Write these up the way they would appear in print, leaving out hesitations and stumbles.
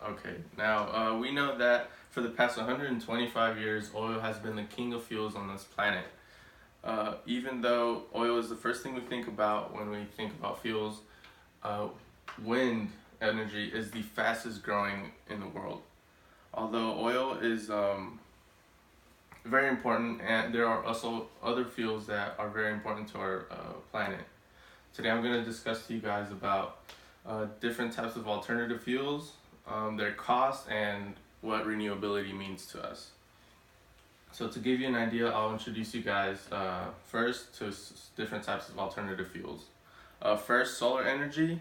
Okay, now we know that for the past 125 years, oil has been the king of fuels on this planet. Even though oil is the first thing we think about when we think about fuels, uh, wind energy is the fastest growing in the world. Although oil is very important, and there are also other fuels that are very important to our planet. Today I'm going to discuss to you guys about different types of alternative fuels, their cost, and what renewability means to us. So to give you an idea, I'll introduce you guys first to different types of alternative fuels. First, solar energy.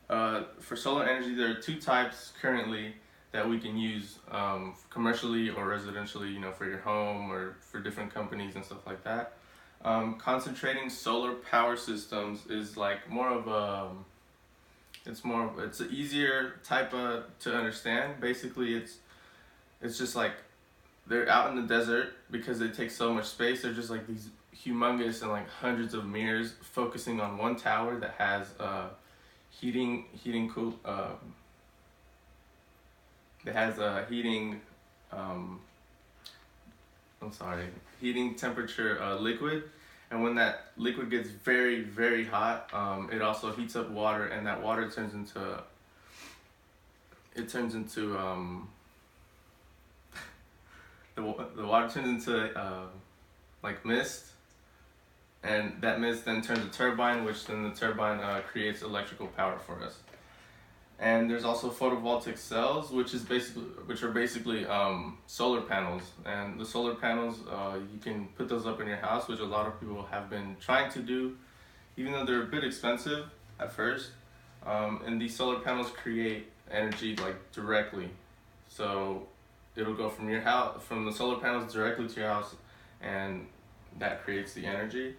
For solar energy, there are two types currently that we can use commercially or residentially, for your home or for different companies and stuff like that. Concentrating solar power systems is like more of a, it's an easier type of to understand. Basically, it's just like they're out in the desert because they take so much space. They're just like these humongous and like hundreds of mirrors focusing on one tower that has heating cool that has a um, heating temperature liquid, and when that liquid gets very hot, it also heats up water, and that water turns into the water turns into like mist, and that mist then turns a turbine, which then the turbine creates electrical power for us. And there's also photovoltaic cells, which are basically solar panels. And the solar panels, you can put those up in your house, which a lot of people have been trying to do, even though they're a bit expensive at first. And these solar panels create energy like directly, so it'll go from your house, from the solar panels directly to your house, and that creates the energy.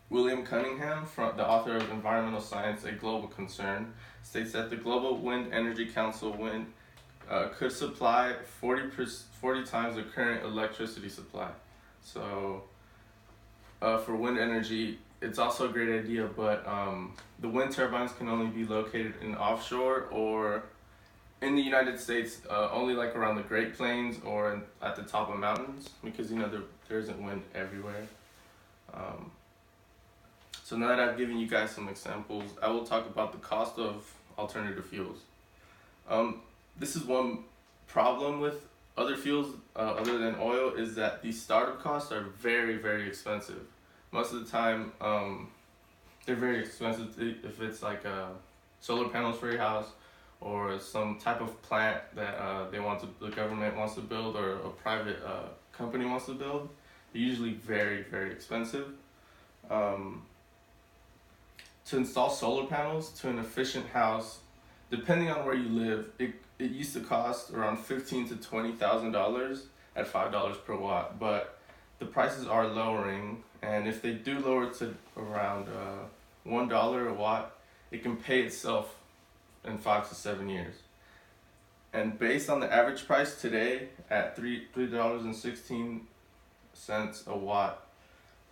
William Cunningham, the author of Environmental Science: A Global Concern, states that the Global Wind Energy Council could supply 40 times the current electricity supply. So for wind energy, it's also a great idea, but the wind turbines can only be located in offshore or in the United States, only like around the Great Plains or at the top of mountains, because there isn't wind everywhere. So now that I've given you guys some examples, I will talk about the cost of alternative fuels. This is one problem with other fuels other than oil, is that the startup costs are very expensive. Most of the time, they're very expensive if it's like solar panels for your house, or some type of plant that the government wants to build, or a private company wants to build. They're usually very expensive. To install solar panels to an efficient house, depending on where you live, it used to cost around $15,000 to $20,000 at $5 per watt, but the prices are lowering, and if they do lower it to around $1 a watt, it can pay itself in 5 to 7 years. And based on the average price today at $3.16 a watt,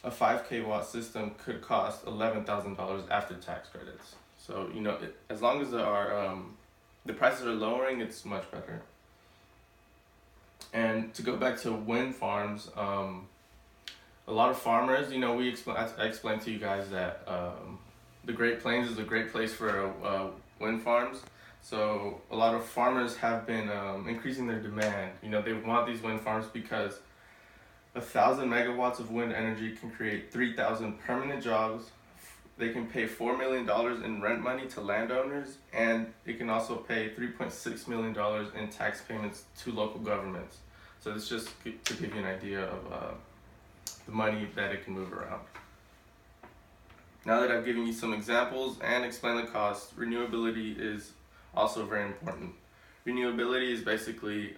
a 5K watt system could cost $11,000 after tax credits. So as long as the prices are lowering, it's much better. And to go back to wind farms, a lot of farmers, I explained to you guys that the Great Plains is a great place for wind farms. So a lot of farmers have been increasing their demand. They want these wind farms because 1,000 megawatts of wind energy can create 3,000 permanent jobs. They can pay $4 million in rent money to landowners, and it can also pay $3.6 million in tax payments to local governments. So it's just to give you an idea of the money that it can move around. Now that I've given you some examples and explained the cost, renewability is also very important. Renewability is basically,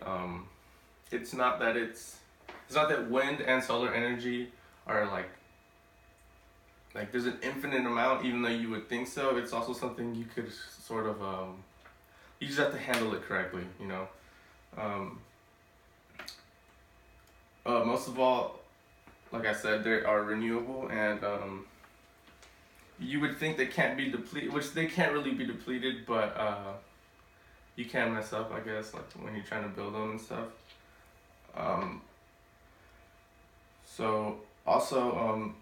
it's not that wind and solar energy are like there's an infinite amount, even though you would think so. It's also something you could sort of, you just have to handle it correctly, Most of all, like I said, they are renewable, and you would think they can't be depleted, which they can't really be depleted, but you can mess up, I guess, like when you're trying to build them and stuff. Um, so also,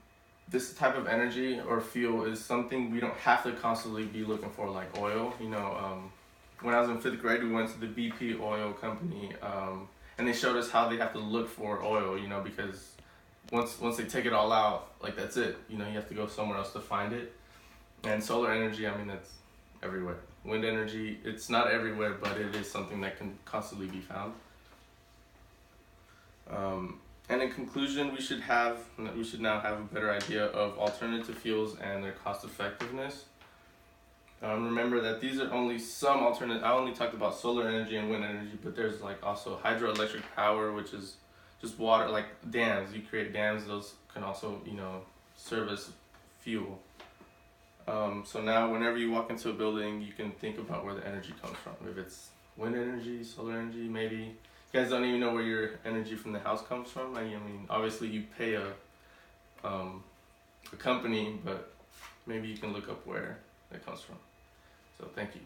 this type of energy or fuel is something we don't have to constantly be looking for, like oil. When I was in fifth grade, we went to the BP oil company, and they showed us how they have to look for oil. Because once they take it all out, like that's it. You have to go somewhere else to find it. And solar energy, I mean, that's everywhere. Wind energy, it's not everywhere, but it is something that can constantly be found. And in conclusion, we should now have a better idea of alternative fuels and their cost effectiveness. Remember that these are only some alternative. I only talked about solar energy and wind energy, but there's like also hydroelectric power, which is just water, like dams. You create dams; those can also serve as fuel. So now, whenever you walk into a building, you can think about where the energy comes from. If it's wind energy, solar energy, maybe. You guys don't even know where your energy from the house comes from. I mean, obviously you pay a company, but maybe you can look up where it comes from. So thank you.